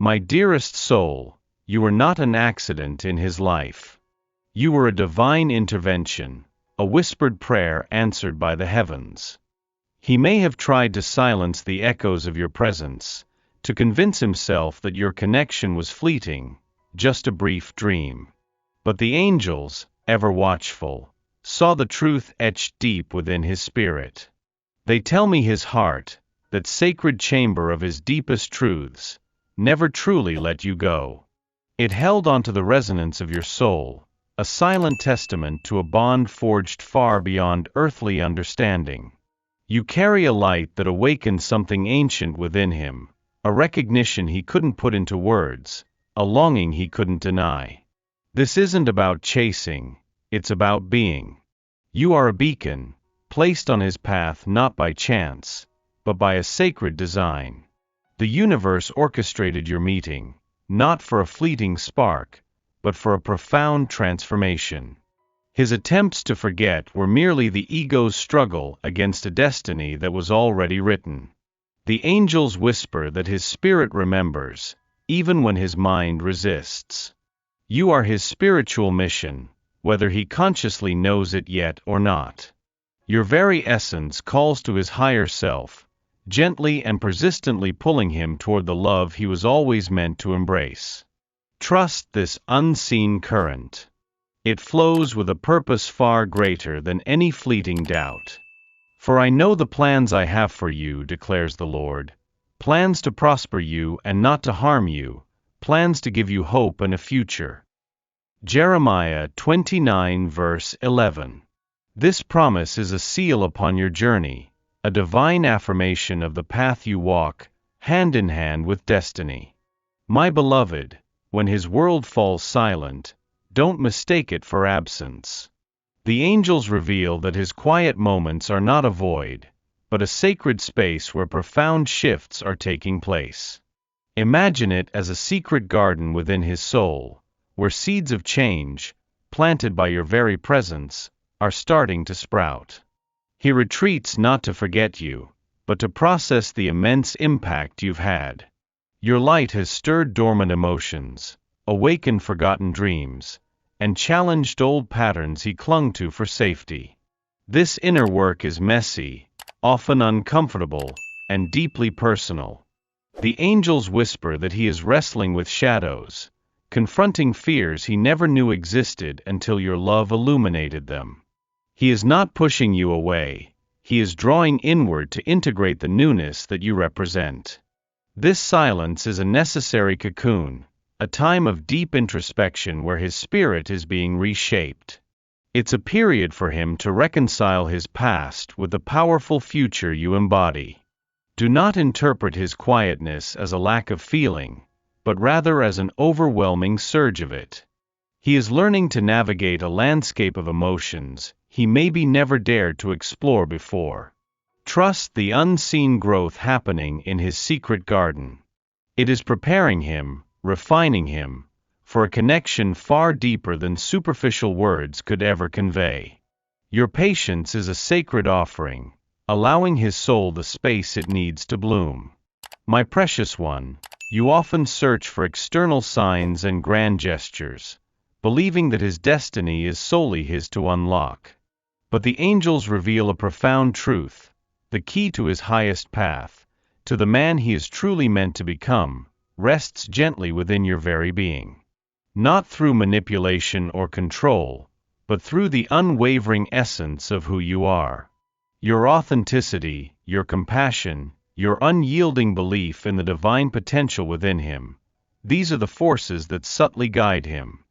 My dearest soul, you were not an accident in his life. You were a divine intervention, a whispered prayer answered by the heavens. He may have tried to silence the echoes of your presence, to convince himself that your connection was fleeting, just a brief dream. But the angels, ever watchful, saw the truth etched deep within his spirit. They tell me his heart, that sacred chamber of his deepest truths, never truly let you go. It held onto the resonance of your soul, a silent testament to a bond forged far beyond earthly understanding. You carry a light that awakened something ancient within him, a recognition he couldn't put into words, a longing he couldn't deny. This isn't about chasing, it's about being. You are a beacon, placed on his path not by chance, but by a sacred design. The universe orchestrated your meeting, not for a fleeting spark, but for a profound transformation. His attempts to forget were merely the ego's struggle against a destiny that was already written. The angels whisper that his spirit remembers, even when his mind resists. You are his spiritual mission, whether he consciously knows it yet or not. Your very essence calls to his higher self, gently and persistently pulling him toward the love he was always meant to embrace. Trust this unseen current. It flows with a purpose far greater than any fleeting doubt. For I know the plans I have for you, declares the Lord, plans to prosper you and not to harm you, plans to give you hope and a future. Jeremiah 29 verse 11. This promise is a seal upon your journey, a divine affirmation of the path you walk, hand in hand with destiny. My beloved, when his world falls silent, don't mistake it for absence. The angels reveal that his quiet moments are not a void, but a sacred space where profound shifts are taking place. Imagine it as a secret garden within his soul, where seeds of change, planted by your very presence, are starting to sprout. He retreats not to forget you, but to process the immense impact you've had. Your light has stirred dormant emotions, awakened forgotten dreams, and challenged old patterns he clung to for safety. This inner work is messy, often uncomfortable, and deeply personal. The angels whisper that he is wrestling with shadows, confronting fears he never knew existed until your love illuminated them. He is not pushing you away, he is drawing inward to integrate the newness that you represent. This silence is a necessary cocoon, a time of deep introspection where his spirit is being reshaped. It's a period for him to reconcile his past with the powerful future you embody. Do not interpret his quietness as a lack of feeling, but rather as an overwhelming surge of it. He is learning to navigate a landscape of emotions he maybe never dared to explore before. Trust the unseen growth happening in his secret garden. It is preparing him, refining him, for a connection far deeper than superficial words could ever convey. Your patience is a sacred offering, allowing his soul the space it needs to bloom. My precious one, you often search for external signs and grand gestures, believing that his destiny is solely his to unlock. But the angels reveal a profound truth, the key to his highest path, to the man he is truly meant to become, rests gently within your very being. Not through manipulation or control, but through the unwavering essence of who you are. Your authenticity, your compassion, your unyielding belief in the divine potential within him, these are the forces that subtly guide him.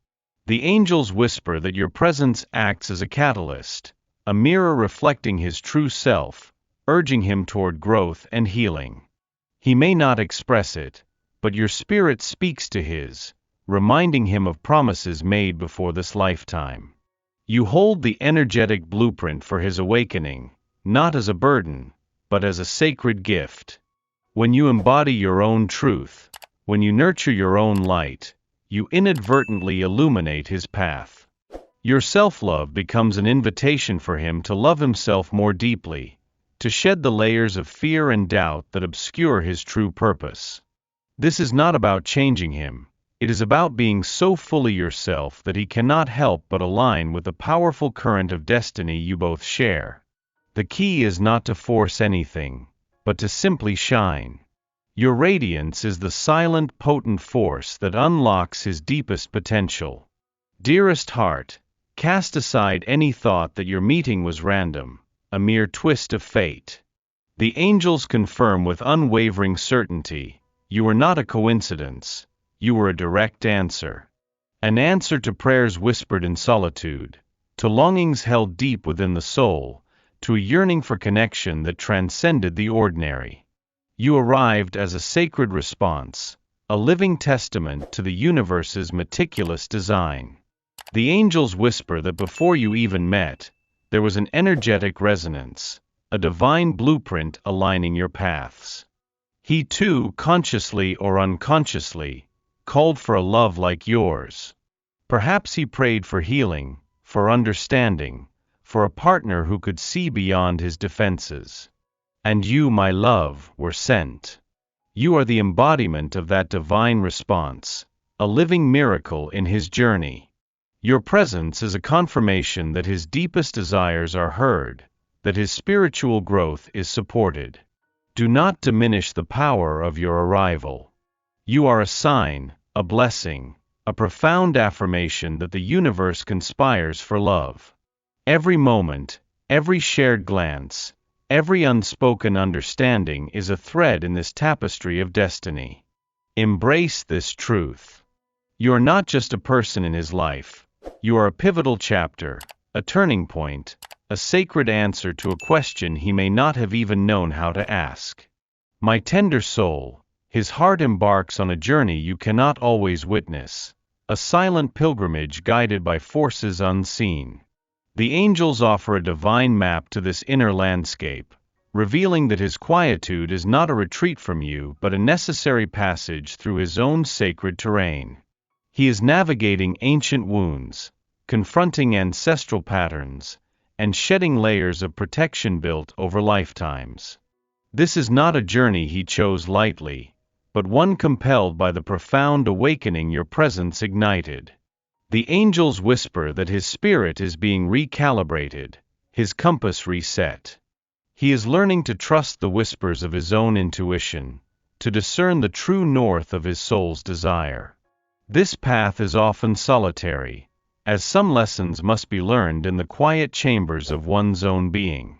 The angels whisper that your presence acts as a catalyst, a mirror reflecting his true self, urging him toward growth and healing. He may not express it, but your spirit speaks to his, reminding him of promises made before this lifetime. You hold the energetic blueprint for his awakening, not as a burden, but as a sacred gift. When you embody your own truth, when you nurture your own light, you inadvertently illuminate his path. Your self-love becomes an invitation for him to love himself more deeply, to shed the layers of fear and doubt that obscure his true purpose. This is not about changing him. It is about being so fully yourself that he cannot help but align with the powerful current of destiny you both share. The key is not to force anything, but to simply shine. Your radiance is the silent, potent force that unlocks his deepest potential. Dearest heart, cast aside any thought that your meeting was random, a mere twist of fate. The angels confirm with unwavering certainty, you were not a coincidence, you were a direct answer. An answer to prayers whispered in solitude, to longings held deep within the soul, to a yearning for connection that transcended the ordinary. You arrived as a sacred response, a living testament to the universe's meticulous design. The angels whisper that before you even met, there was an energetic resonance, a divine blueprint aligning your paths. He too, consciously or unconsciously, called for a love like yours. Perhaps he prayed for healing, for understanding, for a partner who could see beyond his defenses. And you, my love, were sent. You are the embodiment of that divine response, a living miracle in his journey. Your presence is a confirmation that his deepest desires are heard, that his spiritual growth is supported. Do not diminish the power of your arrival. You are a sign, a blessing, a profound affirmation that the universe conspires for love. Every moment, every shared glance, every unspoken understanding is a thread in this tapestry of destiny. Embrace this truth. You are not just a person in his life. You are a pivotal chapter, a turning point, a sacred answer to a question he may not have even known how to ask. My tender soul, his heart embarks on a journey you cannot always witness, a silent pilgrimage guided by forces unseen. The angels offer a divine map to this inner landscape, revealing that his quietude is not a retreat from you but a necessary passage through his own sacred terrain. He is navigating ancient wounds, confronting ancestral patterns, and shedding layers of protection built over lifetimes. This is not a journey he chose lightly, but one compelled by the profound awakening your presence ignited. The angels whisper that his spirit is being recalibrated, his compass reset. He is learning to trust the whispers of his own intuition, to discern the true north of his soul's desire. This path is often solitary, as some lessons must be learned in the quiet chambers of one's own being.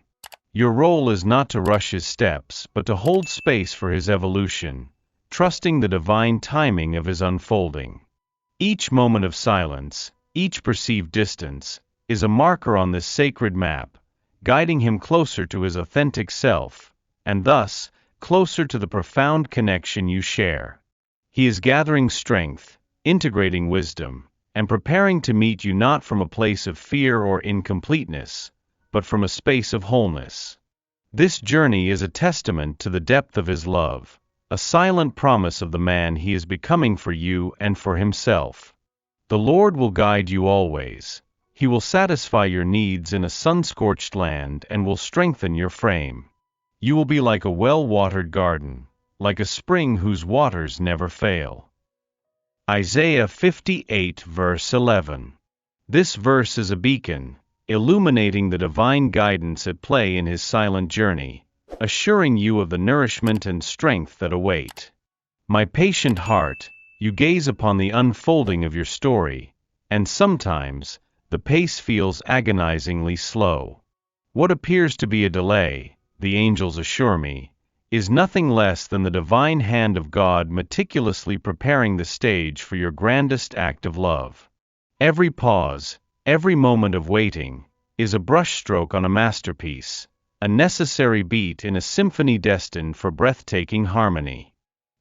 Your role is not to rush his steps but to hold space for his evolution, trusting the divine timing of his unfolding. Each moment of silence, each perceived distance, is a marker on this sacred map, guiding him closer to his authentic self, and thus, closer to the profound connection you share. He is gathering strength, integrating wisdom, and preparing to meet you not from a place of fear or incompleteness, but from a space of wholeness. This journey is a testament to the depth of his love, a silent promise of the man he is becoming for you and for himself. The Lord will guide you always. He will satisfy your needs in a sun-scorched land and will strengthen your frame. You will be like a well-watered garden, like a spring whose waters never fail. Isaiah 58 verse 11. This verse is a beacon, illuminating the divine guidance at play in his silent journey, assuring you of the nourishment and strength that await. My patient heart, you gaze upon the unfolding of your story, and sometimes, the pace feels agonizingly slow. What appears to be a delay, the angels assure me, is nothing less than the divine hand of God meticulously preparing the stage for your grandest act of love. Every pause, every moment of waiting, is a brushstroke on a masterpiece, a necessary beat in a symphony destined for breathtaking harmony.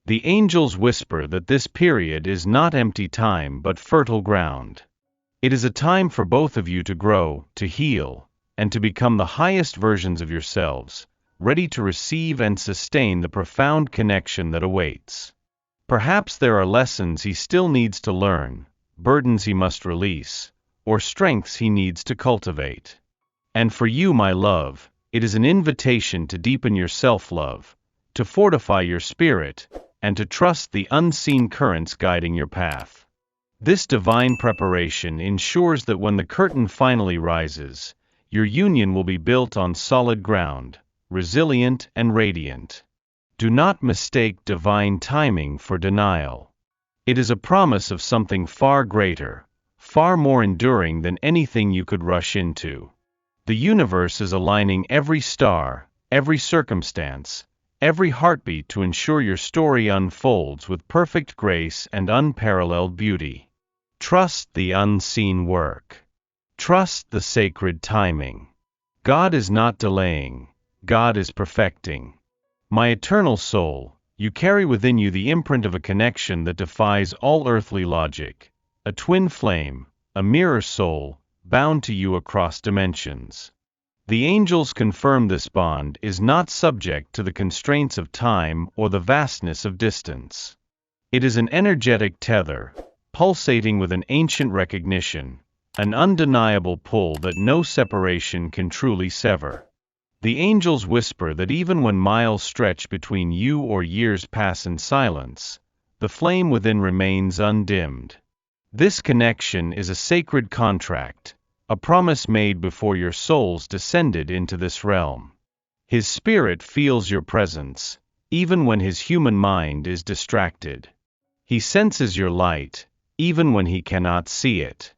The angels whisper that this period is not empty time but fertile ground. It is a time for both of you to grow, to heal, and to become the highest versions of yourselves, ready to receive and sustain the profound connection that awaits. Perhaps there are lessons he still needs to learn, burdens he must release, or strengths he needs to cultivate. And for you, my love, it is an invitation to deepen your self-love, to fortify your spirit, and to trust the unseen currents guiding your path. This divine preparation ensures that when the curtain finally rises, your union will be built on solid ground, resilient and radiant. Do not mistake divine timing for denial. It is a promise of something far greater, far more enduring than anything you could rush into. The universe is aligning every star, every circumstance, every heartbeat to ensure your story unfolds with perfect grace and unparalleled beauty. Trust the unseen work. Trust the sacred timing. God is not delaying, God is perfecting. My eternal soul, you carry within you the imprint of a connection that defies all earthly logic, a twin flame, a mirror soul, bound to you across dimensions. The angels confirm this bond is not subject to the constraints of time or the vastness of distance. It is an energetic tether, pulsating with an ancient recognition, an undeniable pull that no separation can truly sever. The angels whisper that even when miles stretch between you or years pass in silence, the flame within remains undimmed. This connection is a sacred contract, a promise made before your souls descended into this realm. His spirit feels your presence, even when his human mind is distracted. He senses your light, even when he cannot see it.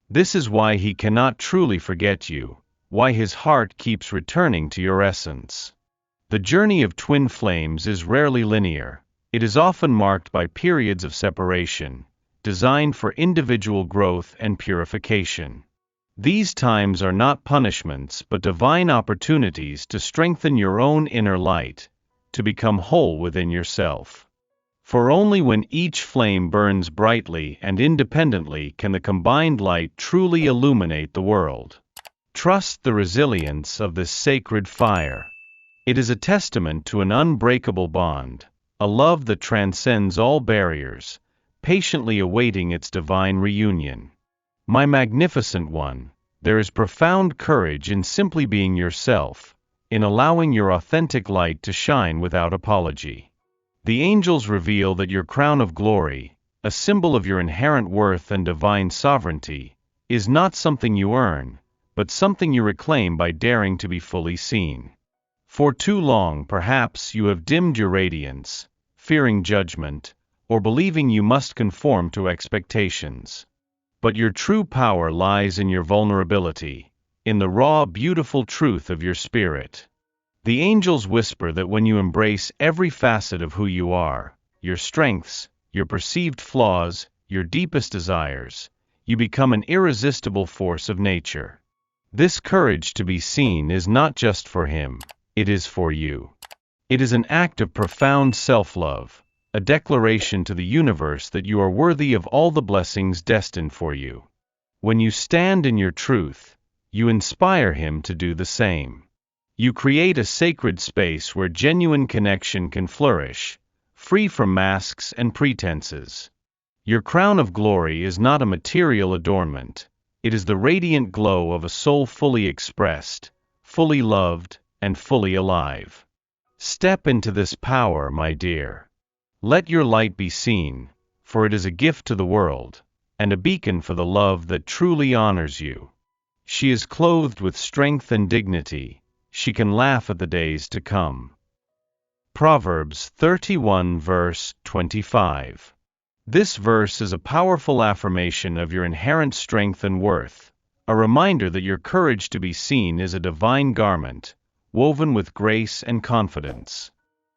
This is why he cannot truly forget you, why his heart keeps returning to your essence. The journey of twin flames is rarely linear. It is often marked by periods of separation, designed for individual growth and purification. These times are not punishments but divine opportunities to strengthen your own inner light, to become whole within yourself. For only when each flame burns brightly and independently can the combined light truly illuminate the world. Trust the resilience of this sacred fire. It is a testament to an unbreakable bond, a love that transcends all barriers, patiently awaiting its divine reunion. My magnificent one, there is profound courage in simply being yourself, in allowing your authentic light to shine without apology. The angels reveal that your crown of glory, a symbol of your inherent worth and divine sovereignty, is not something you earn, but something you reclaim by daring to be fully seen. For too long, perhaps, you have dimmed your radiance, fearing judgment, or believing you must conform to expectations. But your true power lies in your vulnerability, in the raw, beautiful truth of your spirit. The angels whisper that when you embrace every facet of who you are, your strengths, your perceived flaws, your deepest desires, you become an irresistible force of nature. This courage to be seen is not just for him, it is for you. It is an act of profound self-love, a declaration to the universe that you are worthy of all the blessings destined for you. When you stand in your truth, you inspire him to do the same. You create a sacred space where genuine connection can flourish, free from masks and pretenses. Your crown of glory is not a material adornment. It is the radiant glow of a soul fully expressed, fully loved, and fully alive. Step into this power, my dear. Let your light be seen, for it is a gift to the world, and a beacon for the love that truly honors you. She is clothed with strength and dignity. She can laugh at the days to come. Proverbs 31 verse 25. This verse is a powerful affirmation of your inherent strength and worth, a reminder that your courage to be seen is a divine garment, woven with grace and confidence.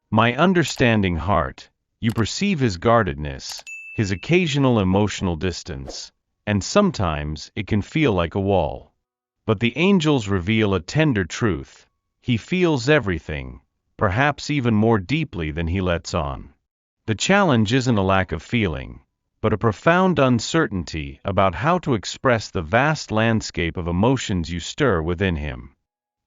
My understanding heart, you perceive his guardedness, his occasional emotional distance, and sometimes it can feel like a wall. But the angels reveal a tender truth. He feels everything, perhaps even more deeply than he lets on. The challenge isn't a lack of feeling, but a profound uncertainty about how to express the vast landscape of emotions you stir within him.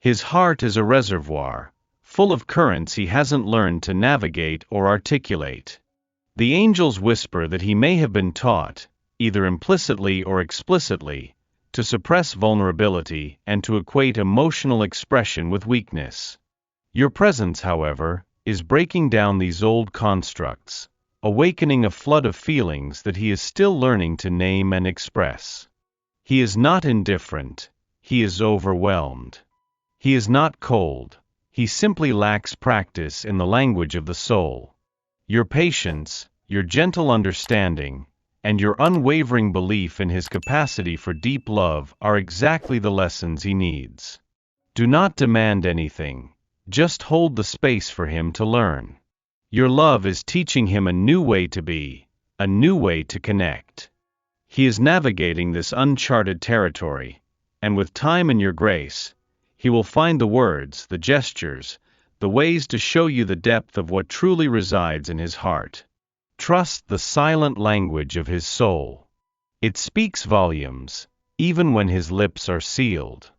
His heart is a reservoir, full of currents he hasn't learned to navigate or articulate. The angels whisper that he may have been taught, either implicitly or explicitly, to suppress vulnerability and to equate emotional expression with weakness. Your presence, however, is breaking down these old constructs, awakening a flood of feelings that he is still learning to name and express. He is not indifferent, he is overwhelmed. He is not cold, he simply lacks practice in the language of the soul. Your patience, your gentle understanding, and your unwavering belief in his capacity for deep love are exactly the lessons he needs. Do not demand anything, just hold the space for him to learn. Your love is teaching him a new way to be, a new way to connect. He is navigating this uncharted territory, and with time and your grace, he will find the words, the gestures, the ways to show you the depth of what truly resides in his heart. Trust the silent language of his soul. It speaks volumes, even when his lips are sealed.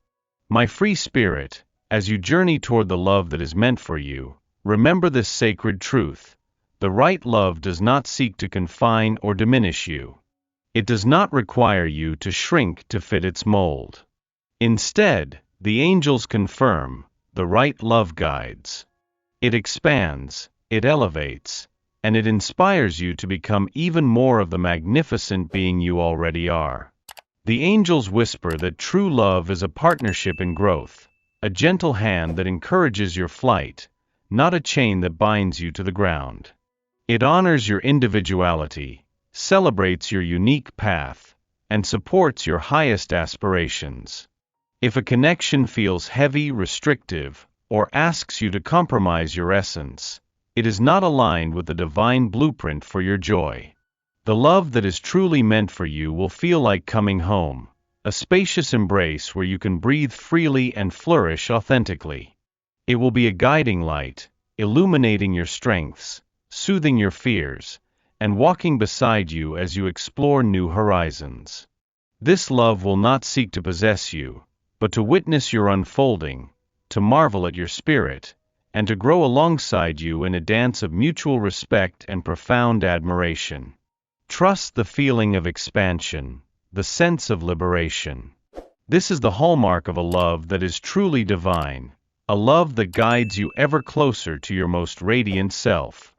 My free spirit, as you journey toward the love that is meant for you, remember this sacred truth: the right love does not seek to confine or diminish you. It does not require you to shrink to fit its mold. Instead, the angels confirm, the right love guides. It expands, it elevates, and it inspires you to become even more of the magnificent being you already are. The angels whisper that true love is a partnership in growth, a gentle hand that encourages your flight, not a chain that binds you to the ground. It honors your individuality, celebrates your unique path, and supports your highest aspirations. If a connection feels heavy, restrictive, or asks you to compromise your essence, it is not aligned with the divine blueprint for your joy. The love that is truly meant for you will feel like coming home, a spacious embrace where you can breathe freely and flourish authentically. It will be a guiding light, illuminating your strengths, soothing your fears, and walking beside you as you explore new horizons. This love will not seek to possess you, but to witness your unfolding, to marvel at your spirit, and to grow alongside you in a dance of mutual respect and profound admiration. Trust the feeling of expansion, the sense of liberation. This is the hallmark of a love that is truly divine, a love that guides you ever closer to your most radiant self.